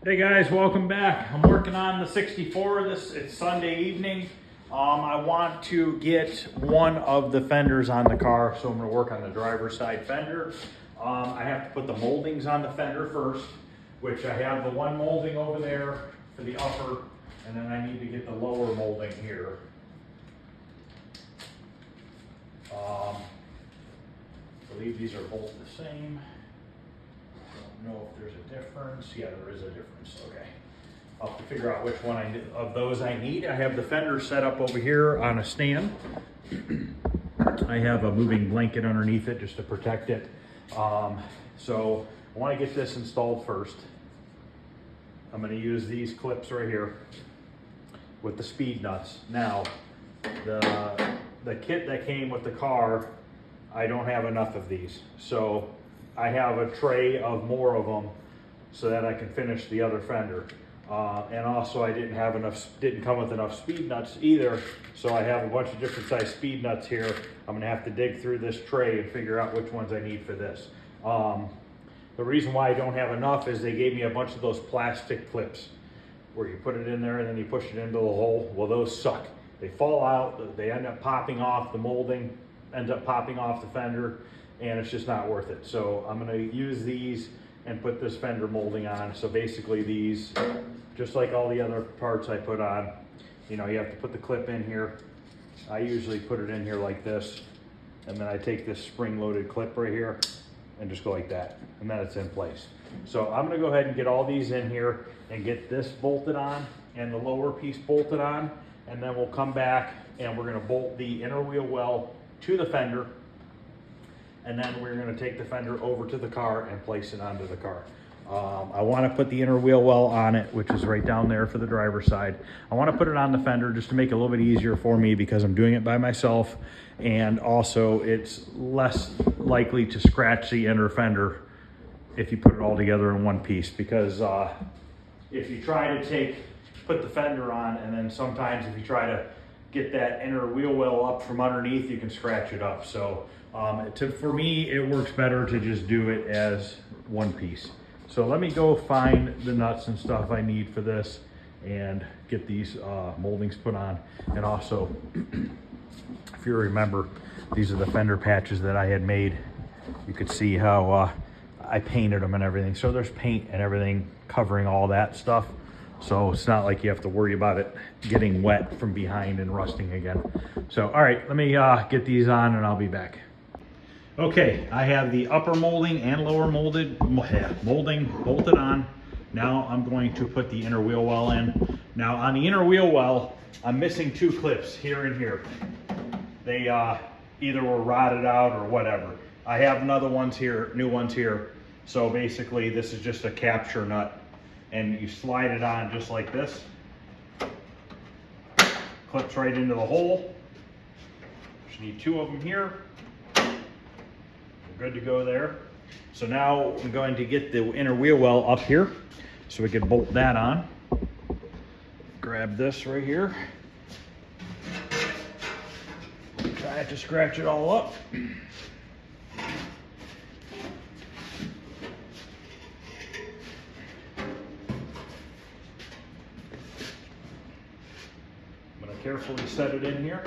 Hey guys, welcome back. I'm working on the 64. It's Sunday evening. I want to get one of the fenders on the car, so I'm going to work on the driver's side fender. I have to put the moldings on the fender first, which I have the one molding over there for the upper, and then I need to get the lower molding here. I believe these are both the same. Don't know if there's a difference. Yeah, there is a difference. Okay. I'll have to figure out which one of those I need. I have the fender set up over here on a stand. I have a moving blanket underneath it just to protect it. So I want to get this installed first. I'm going to use these clips right here with the speed nuts. Now, the kit that came with the car, I don't have enough of these. So I have a tray of more of them so that I can finish the other fender. And also I didn't come with enough speed nuts either. So I have a bunch of different size speed nuts here. I'm gonna have to dig through this tray and figure out which ones I need for this. The reason why I don't have enough is they gave me a bunch of those plastic clips where you put it in there and then you push it into the hole. Well, those suck. They fall out, they end up popping off, the molding ends up popping off the fender, and it's just not worth it. So I'm gonna use these and put this fender molding on. So basically these, just like all the other parts I put on, you know, you have to put the clip in here. I usually put it in here like this, and then I take this spring-loaded clip right here and just go like that, and then it's in place. So I'm gonna go ahead and get all these in here and get this bolted on and the lower piece bolted on, and then we'll come back and we're gonna bolt the inner wheel well to the fender, and then we're going to take the fender over to the car and place it onto the car. I want to put the inner wheel well on it, which is right down there for the driver's side. I want to put it on the fender just to make it a little bit easier for me because I'm doing it by myself, and also it's less likely to scratch the inner fender if you put it all together in one piece, because if you try to put the fender on, and then sometimes if you try to get that inner wheel well up from underneath, you can scratch it up. So for me, it works better to just do it as one piece. So let me go find the nuts and stuff I need for this and get these moldings put on. And also, if you remember, these are the fender patches that I had made. You could see how I painted them and everything. So there's paint and everything covering all that stuff. So it's not like you have to worry about it getting wet from behind and rusting again. So, all right, let me get these on and I'll be back. Okay, I have the upper molding and lower molding bolted on. Now I'm going to put the inner wheel well in. Now on the inner wheel well, I'm missing two clips here and here. They either were rotted out or whatever. I have another ones here, new ones here. So basically this is just a capture nut, and you slide it on just like this. Clips right into the hole. Just need two of them here. We're good to go there. So now I'm going to get the inner wheel well up here so we can bolt that on. Grab this right here. Try to scratch it all up. Carefully set it in here.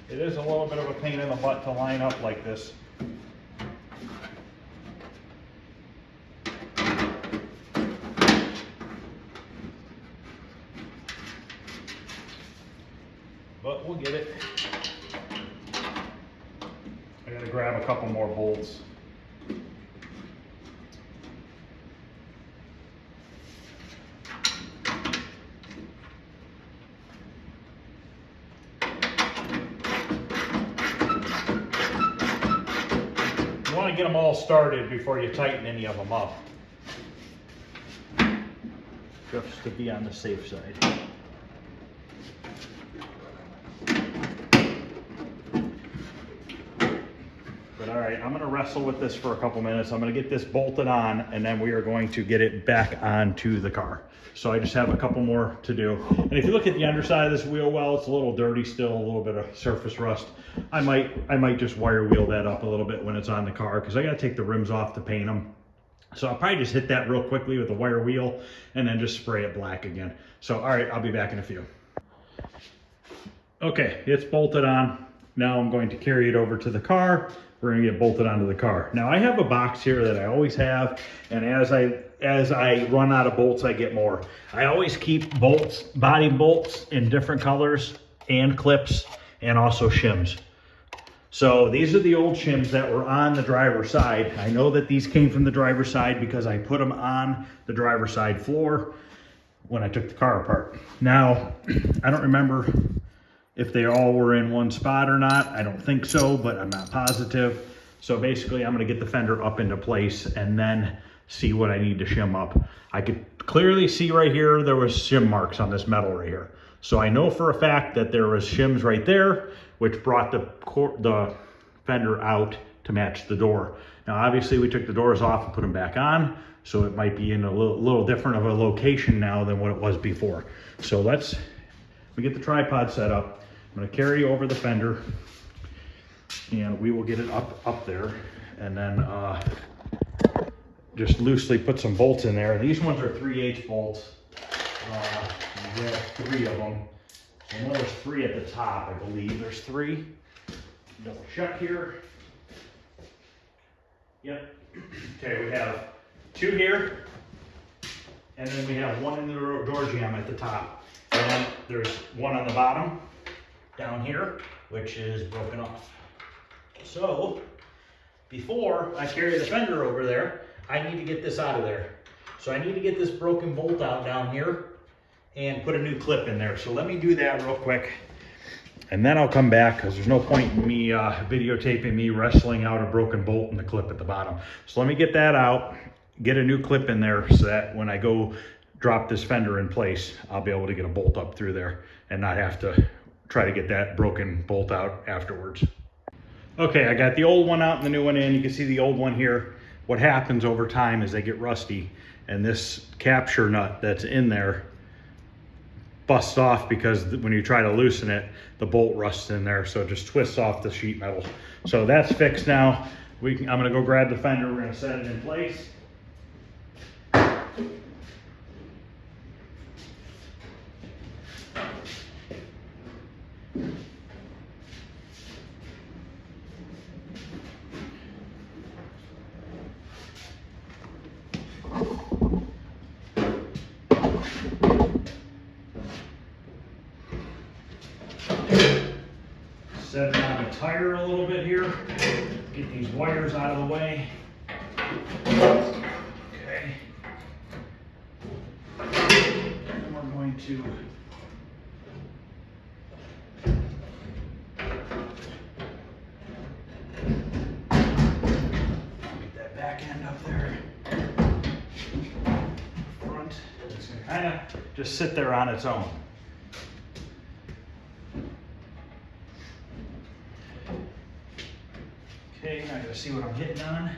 It is a little bit of a pain in the butt to line up like this. But we'll get it. I gotta grab a couple more bolts. You want to get them all started before you tighten any of them up, just to be on the safe side. But all right, I'm gonna wrestle with this for a couple minutes. I'm gonna get this bolted on, and then we are going to get it back onto the car. So I just have a couple more to do. And if you look at the underside of this wheel well, it's a little dirty still, a little bit of surface rust. I might just wire wheel that up a little bit when it's on the car, because I gotta take the rims off to paint them. So I'll probably just hit that real quickly with a wire wheel and then just spray it black again. So all right, I'll be back in a few. Okay, it's bolted on. Now I'm going to carry it over to the car. We're gonna get bolted onto the car. Now I have a box here that I always have, and as I run out of bolts, I get more. I always keep bolts, body bolts in different colors and clips, and also shims. So these are the old shims that were on the driver's side. I know that these came from the driver's side because I put them on the driver's side floor when I took the car apart. Now, I don't remember if they all were in one spot or not. I don't think so, but I'm not positive. So basically I'm gonna get the fender up into place and then see what I need to shim up. I could clearly see right here, there was shim marks on this metal right here. So I know for a fact that there was shims right there, which brought the fender out to match the door. Now, obviously we took the doors off and put them back on, so it might be in a little different of a location now than what it was before. So we get the tripod set up. I'm gonna carry over the fender and we will get it up there, and then just loosely put some bolts in there. These ones are 3/8 bolts. We have 3 of them. I know there's 3 at the top, I believe. There's 3. Double check here. Yep. Okay, we have 2 here, and then we have 1 in the door jamb at the top. And then there's 1 on the bottom down here, which is broken off. So before I carry the fender over there, I need to get this out of there. So I need to get this broken bolt out down here and put a new clip in there. So let me do that real quick, and then I'll come back, because there's no point in me videotaping me wrestling out a broken bolt in the clip at the bottom. So let me get that out, get a new clip in there, so that when I go drop this fender in place, I'll be able to get a bolt up through there and not have to try to get that broken bolt out afterwards. Okay, I got the old one out and the new one in. You can see the old one here. What happens over time is they get rusty, and this capture nut that's in there busts off because when you try to loosen it, the bolt rusts in there, so it just twists off the sheet metal. So that's fixed now. I'm gonna go grab the fender, we're gonna set it in place. Set it on the tire a little bit here. Get these wires out of the way. Okay. And we're going to get that back end up there. Front. It's gonna kind of just sit there on its own. Okay, I gotta see what I'm hitting on.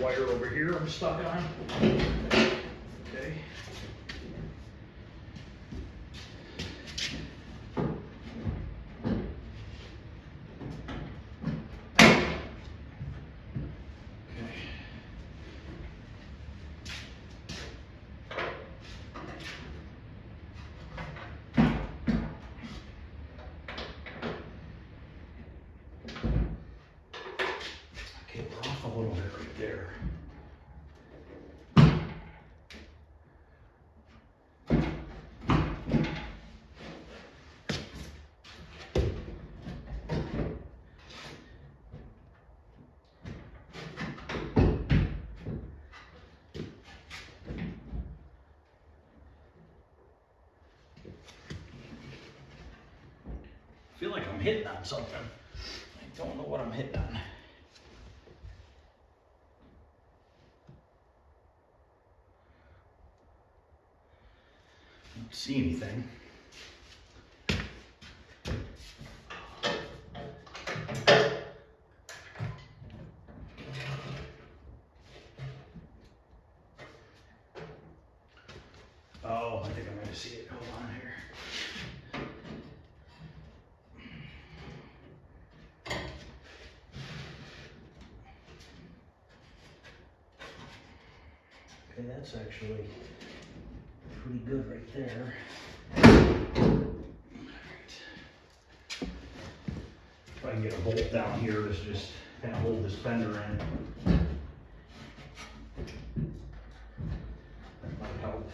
Wire over here I'm stuck on. Okay. Okay, we're off a little bit right there. I feel like I'm hitting on something. I don't know what I'm hitting on. I don't see anything. Okay, that's actually pretty good right there. If I can get a bolt down here to just kind of hold this fender in. That might help.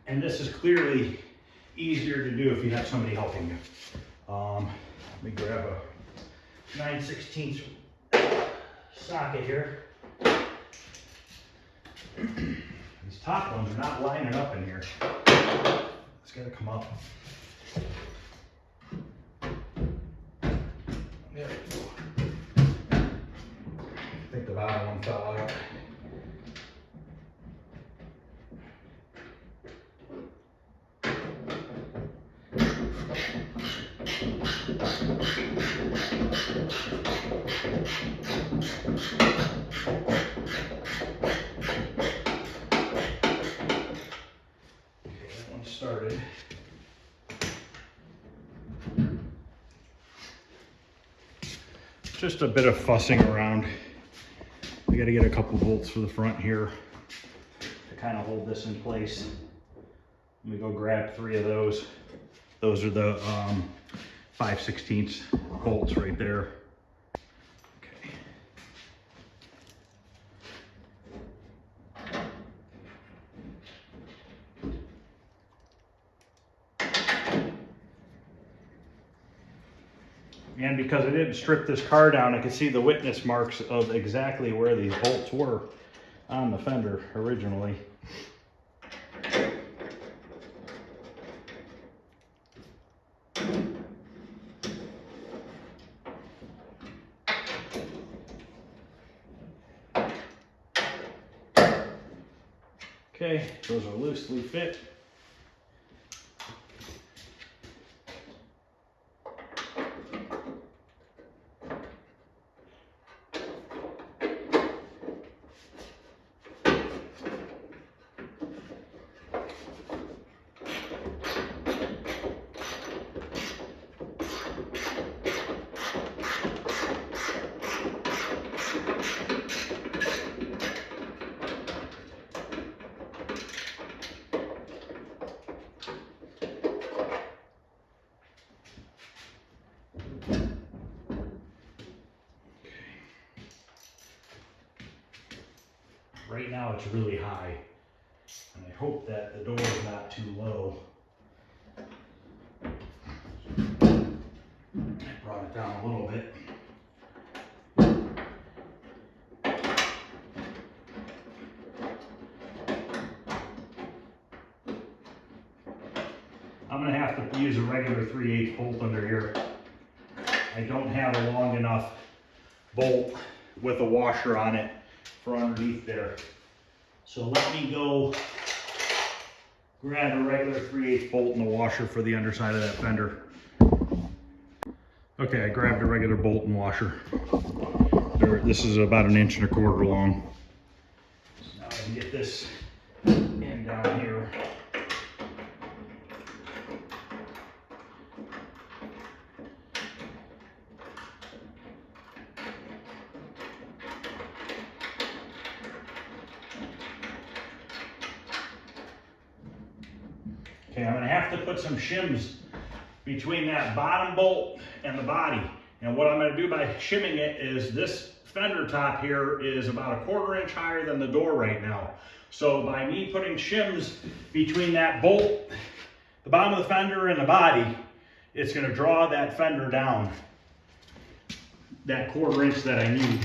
And this is clearly easier to do if you have somebody helping you. Let me grab a 9/16 socket here. These top ones are not lining up in here. It's got to come up. There we go. I think the bottom one fell out. Started. Just a bit of fussing around. I got to get a couple bolts for the front here to kind of hold this in place. Let me go grab 3 of those. Those are the 5/16 bolts right there. Okay. And because I didn't strip this car down, I could see the witness marks of exactly where these bolts were on the fender originally. Okay, those are loosely fit. Right now it's really high, and I hope that the door is not too low. I brought it down a little bit. I'm going to have to use a regular 3/8 bolt under here. I don't have a long enough bolt with a washer on it for underneath there. So let me go grab a regular 3/8 bolt and a washer for the underside of that fender. Okay, I grabbed a regular bolt and washer. This is about 1.25 inches long. So now I can get this in down here. Okay, I'm going to have to put some shims between that bottom bolt and the body. And what I'm going to do by shimming it is this fender top here is about 1/4 inch higher than the door right now. So by me putting shims between that bolt, the bottom of the fender and the body, it's going to draw that fender down that 1/4 inch that I need.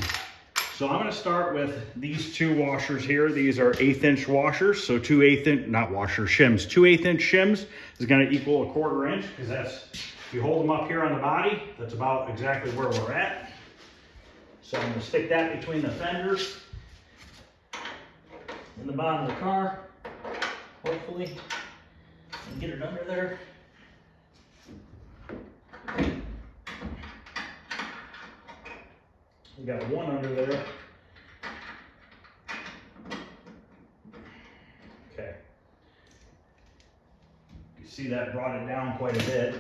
So I'm going to start with these 2 washers here. These are 1/8 inch washers. So 2 1/8 inch, not washers, shims. 2 1/8 inch shims is going to equal 1/4 inch, because that's, if you hold them up here on the body, that's about exactly where we're at. So I'm going to stick that between the fenders and the bottom of the car, hopefully, and get it under there. We got one under there. See, that brought it down quite a bit.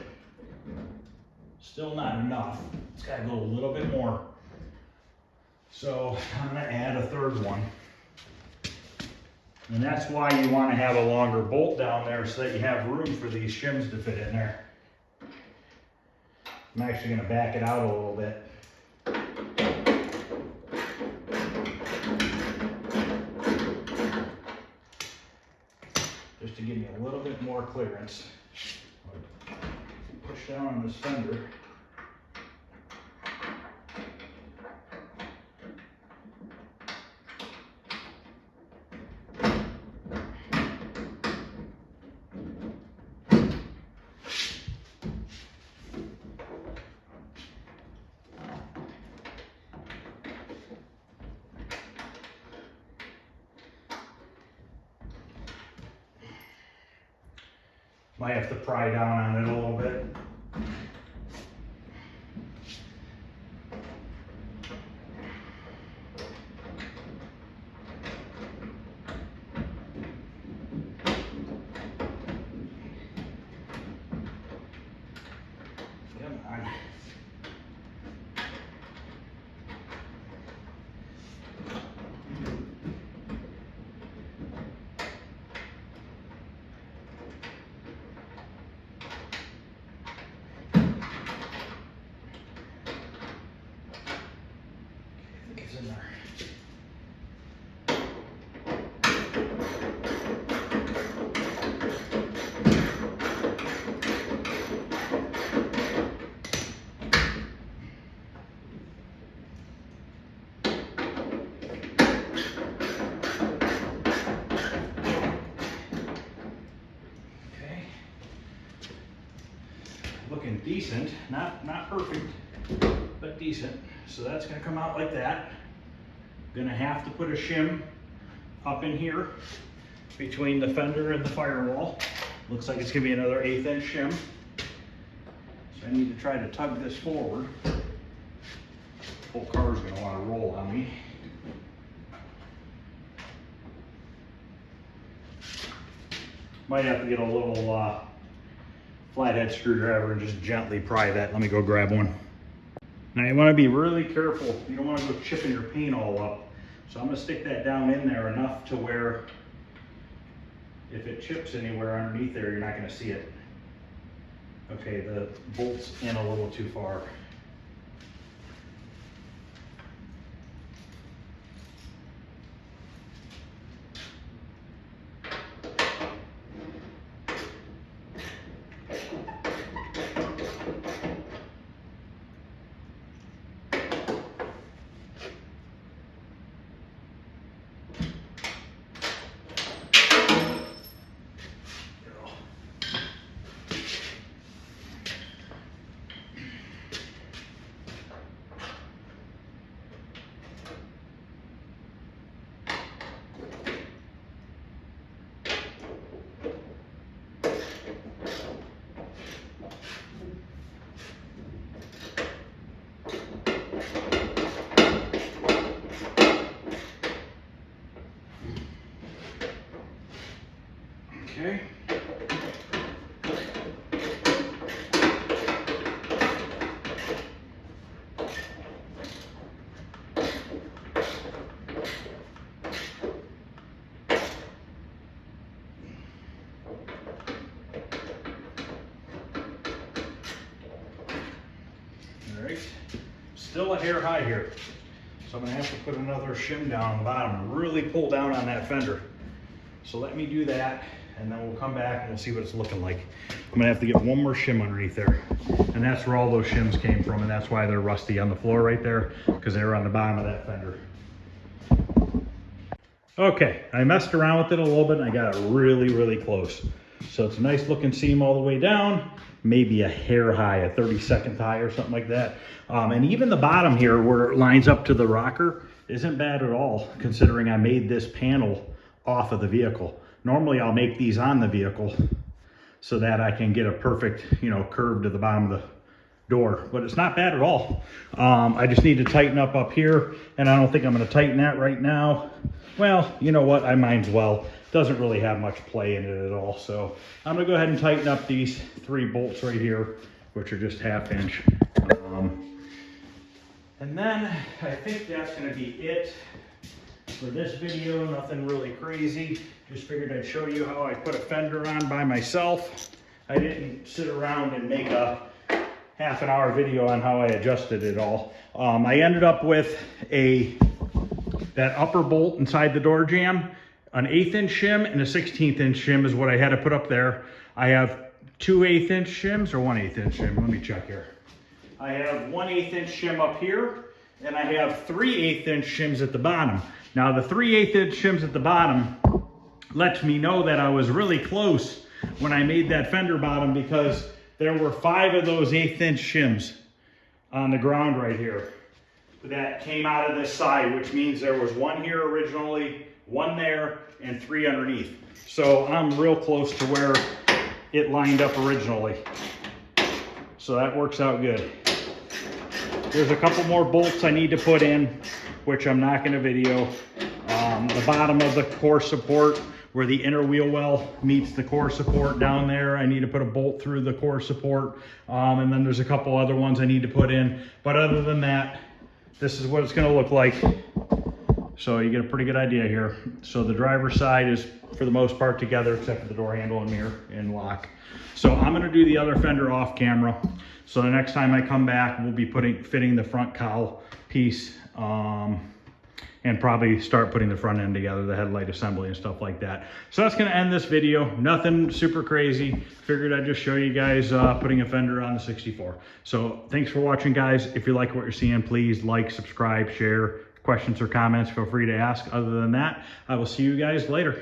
Still not enough. It's got to go a little bit more. So I'm going to add a third one. And that's why you want to have a longer bolt down there so that you have room for these shims to fit in there. I'm actually going to back it out a little bit. Just to give me a little bit more clearance. Push down on this fender. Might have to pry down on it a little bit. Come on. It's in there. Okay. Looking decent, not perfect, but decent. So that's going to come out like that. Going to have to put a shim up in here between the fender and the firewall. Looks like it's going to be another 1/8 inch shim. So I need to try to tug this forward. The whole car is going to want to roll on me. Might have to get a little flathead screwdriver and just gently pry that. Let me go grab one. Now you want to be really careful. You don't want to go chipping your paint all up. So I'm going to stick that down in there enough to where if it chips anywhere underneath there, you're not going to see it. Okay, the bolt's in a little too far. Okay. All right, still a hair high here. So I'm gonna have to put another shim down on the bottom and really pull down on that fender. So let me do that, and then we'll come back and we'll see what it's looking like. I'm gonna have to get one more shim underneath there. And that's where all those shims came from, and that's why they're rusty on the floor right there, because they were on the bottom of that fender. Okay, I messed around with it a little bit and I got it really, really close. So it's a nice looking seam all the way down, maybe a hair high, a 32nd high or something like that. And even the bottom here where it lines up to the rocker isn't bad at all, considering I made this panel off of the vehicle. Normally I'll make these on the vehicle so that I can get a perfect, curve to the bottom of the door, but it's not bad at all. I just need to tighten up here, and I don't think I'm going to tighten that right now. Well, you know what, I might as well, doesn't really have much play in it at all. So I'm gonna go ahead and tighten up these 3 bolts right here, which are just 1/2 inch. And then I think that's gonna be it for this video. Nothing really crazy. Just figured I'd show you how I put a fender on by myself. I didn't sit around and make a half an hour video on how I adjusted it all. I ended up with that upper bolt inside the door jamb, an 1/8 inch shim and a 1/16 inch shim is what I had to put up there. I have 2 1/8 inch shims or 1/8 inch shim. Let me check here. I have 1/8 inch shim up here, and I have 3 1/8 inch shims at the bottom. Now the 3 1/8 inch shims at the bottom lets me know that I was really close when I made that fender bottom, because there were 5 of those 1/8 inch shims on the ground right here that came out of this side, which means there was 1 here originally, 1 there, and 3 underneath. So I'm real close to where it lined up originally. So that works out good. There's a couple more bolts I need to put in, which I'm not gonna video. The bottom of the core support, where the inner wheel well meets the core support down there, I need to put a bolt through the core support. And then there's a couple other ones I need to put in. But other than that, this is what it's gonna look like. So you get a pretty good idea here. So the driver's side is for the most part together, except for the door handle and mirror and lock. So I'm gonna do the other fender off camera. So the next time I come back, we'll be fitting the front cowl piece, and probably start putting the front end together, the headlight assembly and stuff like that. So that's gonna end this video. Nothing super crazy. Figured I'd just show you guys putting a fender on the 64. So thanks for watching, guys. If you like what you're seeing, please like, subscribe, share. Questions or comments, feel free to ask. Other than that, I will see you guys later.